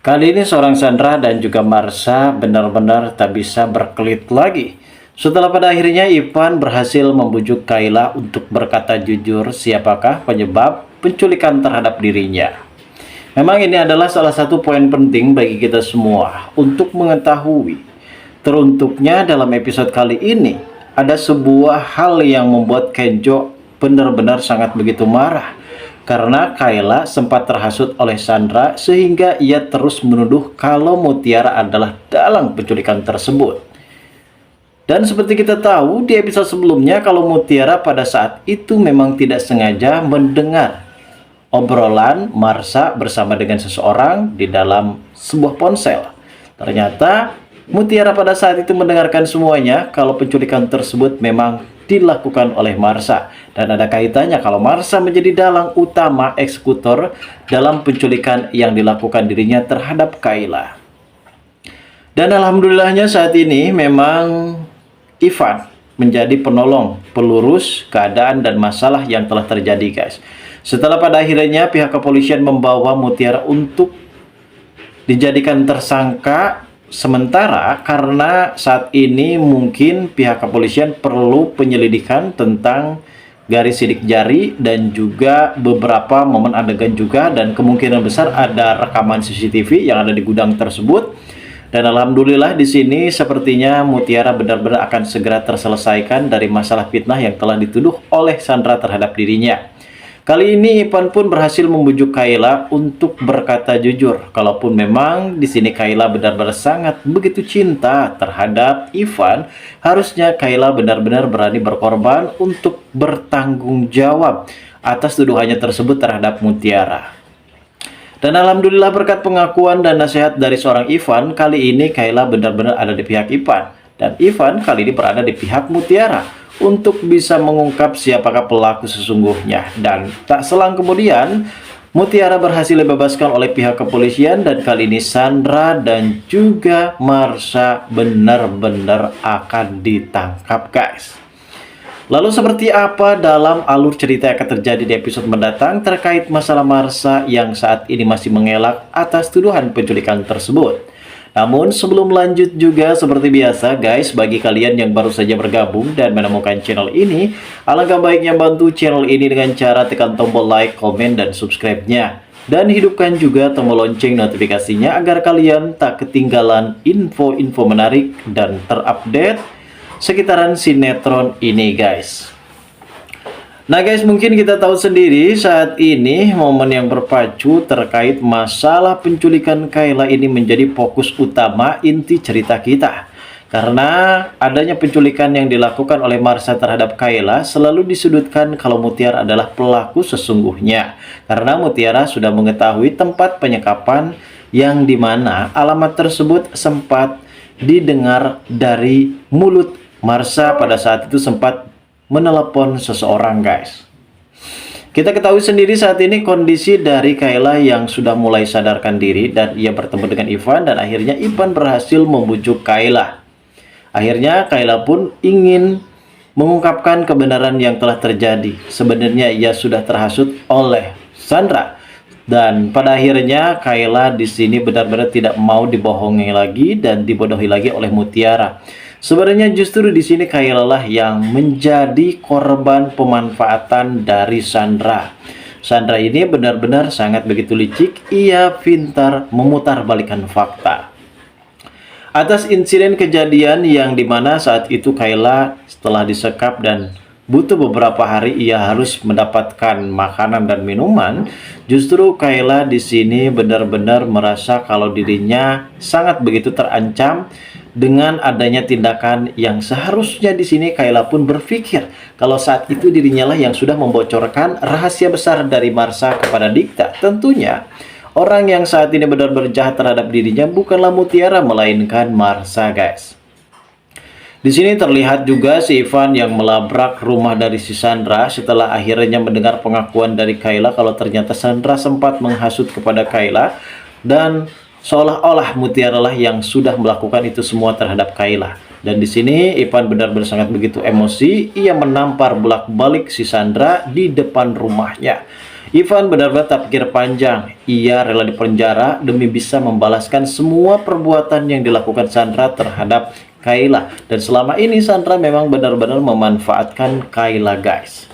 Kali ini seorang Sandra dan juga Marsha benar-benar tak bisa berkelit lagi. Setelah pada akhirnya Ivan berhasil membujuk Kayla untuk berkata jujur siapakah penyebab penculikan terhadap dirinya. Memang ini adalah salah satu poin penting bagi kita semua untuk mengetahui. Teruntuknya dalam episode kali ini, ada sebuah hal yang membuat Kenjo benar-benar sangat begitu marah. Karena Kayla sempat terhasut oleh Sandra sehingga ia terus menuduh kalau Mutiara adalah dalang penculikan tersebut. Dan seperti kita tahu di episode sebelumnya kalau Mutiara pada saat itu memang tidak sengaja mendengar obrolan Marsha bersama dengan seseorang di dalam sebuah ponsel. Ternyata Mutiara pada saat itu mendengarkan semuanya kalau penculikan tersebut memang dilakukan oleh Marsha, dan ada kaitannya kalau Marsha menjadi dalang utama eksekutor dalam penculikan yang dilakukan dirinya terhadap Kayla. Dan alhamdulillahnya saat ini memang Ivan menjadi penolong, pelurus keadaan dan masalah yang telah terjadi, guys. Setelah pada akhirnya pihak kepolisian membawa Mutiara untuk dijadikan tersangka sementara karena saat ini mungkin pihak kepolisian perlu penyelidikan tentang garis sidik jari dan juga beberapa momen adegan juga, dan kemungkinan besar ada rekaman CCTV yang ada di gudang tersebut. Dan alhamdulillah di sini sepertinya Mutiara benar-benar akan segera terselesaikan dari masalah fitnah yang telah dituduh oleh Sandra terhadap dirinya. Kali ini Ivan pun berhasil membujuk Kayla untuk berkata jujur, kalaupun memang di sini Kayla benar-benar sangat begitu cinta terhadap Ivan, harusnya Kayla benar-benar berani berkorban untuk bertanggung jawab atas tuduhannya tersebut terhadap Mutiara. Dan alhamdulillah berkat pengakuan dan nasihat dari seorang Ivan, kali ini Kayla benar-benar ada di pihak Ivan, dan Ivan kali ini berada di pihak Mutiara untuk bisa mengungkap siapakah pelaku sesungguhnya. Dan tak selang kemudian Mutiara berhasil dibebaskan oleh pihak kepolisian, dan kali ini Sandra dan juga Marsha benar-benar akan ditangkap, guys. Lalu seperti apa dalam alur cerita yang akan terjadi di episode mendatang terkait masalah Marsha yang saat ini masih mengelak atas tuduhan penculikan tersebut? Namun sebelum lanjut juga seperti biasa guys, bagi kalian yang baru saja bergabung dan menemukan channel ini, alangkah baiknya bantu channel ini dengan cara tekan tombol like, komen, dan subscribe-nya. Dan hidupkan juga tombol lonceng notifikasinya agar kalian tak ketinggalan info-info menarik dan terupdate sekitaran sinetron ini, guys. Nah guys, mungkin kita tahu sendiri saat ini momen yang berpacu terkait masalah penculikan Kayla ini menjadi fokus utama inti cerita kita. Karena adanya penculikan yang dilakukan oleh Marsha terhadap Kayla selalu disudutkan kalau Mutiara adalah pelaku sesungguhnya. Karena Mutiara sudah mengetahui tempat penyekapan yang dimana alamat tersebut sempat didengar dari mulut Marsha pada saat itu sempat menelepon seseorang, guys. Kita ketahui sendiri saat ini kondisi dari Kayla yang sudah mulai sadarkan diri dan ia bertemu dengan Ivan, dan akhirnya Ivan berhasil membujuk Kayla. Akhirnya Kayla pun ingin mengungkapkan kebenaran yang telah terjadi. Sebenarnya ia sudah terhasut oleh Sandra, dan pada akhirnya Kayla di sini benar-benar tidak mau dibohongi lagi dan dibodohi lagi oleh Mutiara. Sebenarnya justru di sini Kayla lah yang menjadi korban pemanfaatan dari Sandra. Sandra ini benar-benar sangat begitu licik, ia pintar memutarbalikkan fakta. Atas insiden kejadian yang dimana saat itu Kayla setelah disekap dan butuh beberapa hari ia harus mendapatkan makanan dan minuman, justru Kayla di sini benar-benar merasa kalau dirinya sangat begitu terancam dengan adanya tindakan yang seharusnya di sini Kayla pun berpikir kalau saat itu dirinya lah yang sudah membocorkan rahasia besar dari Marsha kepada Dikta. Tentunya orang yang saat ini benar-benar jahat terhadap dirinya bukanlah Mutiara melainkan Marsha, guys. Di sini terlihat juga si Ivan yang melabrak rumah dari si Sandra setelah akhirnya mendengar pengakuan dari Kayla kalau ternyata Sandra sempat menghasut kepada Kayla, dan seolah-olah Mutiara lah yang sudah melakukan itu semua terhadap Kayla. Dan di sini Ivan benar-benar sangat begitu emosi, ia menampar bolak-balik si Sandra di depan rumahnya. Ivan benar-benar tak pikir panjang. Ia rela dipenjara demi bisa membalaskan semua perbuatan yang dilakukan Sandra terhadap Kayla. Dan selama ini Sandra memang benar-benar memanfaatkan Kayla, guys.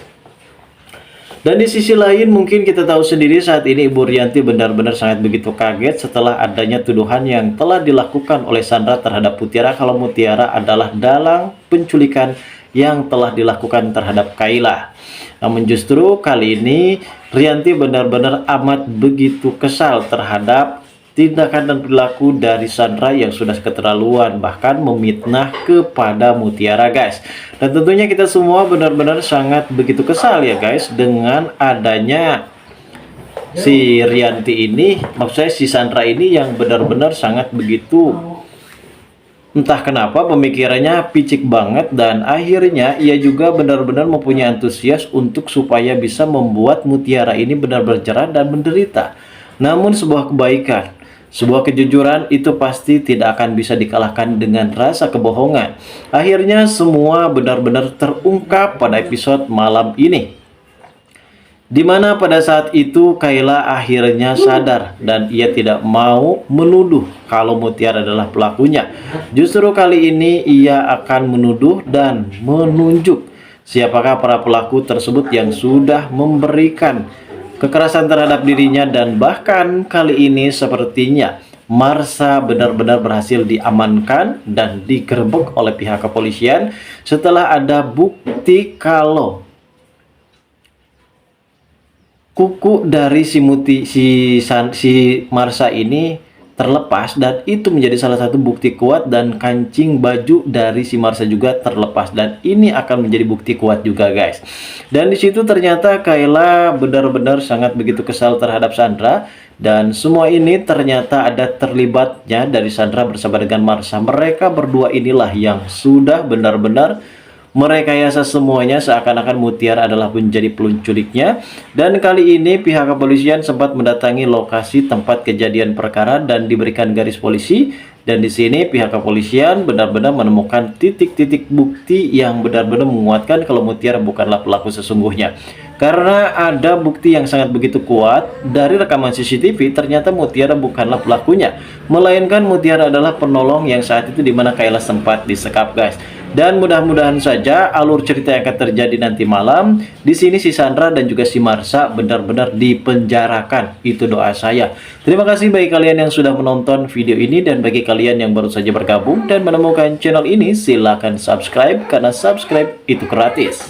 Dan di sisi lain mungkin kita tahu sendiri saat ini Ibu Rianti benar-benar sangat begitu kaget setelah adanya tuduhan yang telah dilakukan oleh Sandra terhadap Mutiara kalau Mutiara adalah dalang penculikan yang telah dilakukan terhadap Kayla. Namun justru kali ini Rianti benar-benar amat begitu kesal terhadap tindakan dan perilaku dari Sandra yang sudah keterlaluan, bahkan memitnah kepada Mutiara, guys. Dan tentunya kita semua benar-benar sangat begitu kesal ya guys dengan adanya si Rianti ini, maksud saya si Sandra ini yang benar-benar sangat begitu, entah kenapa pemikirannya picik banget, dan akhirnya ia juga benar-benar mempunyai antusias untuk supaya bisa membuat Mutiara ini benar-benar cerah dan menderita. Namun sebuah kebaikan, sebuah kejujuran itu pasti tidak akan bisa dikalahkan dengan rasa kebohongan. Akhirnya semua benar-benar terungkap pada episode malam ini, dimana pada saat itu Kayla akhirnya sadar dan ia tidak mau menuduh kalau Mutiara adalah pelakunya. Justru kali ini ia akan menuduh dan menunjuk siapakah para pelaku tersebut yang sudah memberikan kekerasan terhadap dirinya. Dan bahkan kali ini sepertinya Marsha benar-benar berhasil diamankan dan digerebek oleh pihak kepolisian setelah ada bukti kalau kuku dari si Marsha ini terlepas, dan itu menjadi salah satu bukti kuat, dan kancing baju dari si Marsha juga terlepas, dan ini akan menjadi bukti kuat juga guys. Dan di situ ternyata Kayla benar-benar sangat begitu kesal terhadap Sandra, dan semua ini ternyata ada terlibatnya dari Sandra bersama dengan Marsha. Mereka berdua inilah yang sudah benar-benar merekayasa semuanya seakan-akan Mutiara adalah menjadi penculiknya. Dan kali ini pihak kepolisian sempat mendatangi lokasi tempat kejadian perkara dan diberikan garis polisi. Dan di sini pihak kepolisian benar-benar menemukan titik-titik bukti yang benar-benar menguatkan kalau Mutiara bukanlah pelaku sesungguhnya. Karena ada bukti yang sangat begitu kuat dari rekaman CCTV, ternyata Mutiara bukanlah pelakunya, melainkan Mutiara adalah penolong yang saat itu dimana Kayla sempat disekap guys. Dan mudah-mudahan saja alur cerita yang akan terjadi nanti malam, di sini si Sandra dan juga si Marsha benar-benar dipenjarakan. Itu doa saya. Terima kasih bagi kalian yang sudah menonton video ini, dan bagi kalian yang baru saja bergabung dan menemukan channel ini, silahkan subscribe karena subscribe itu gratis.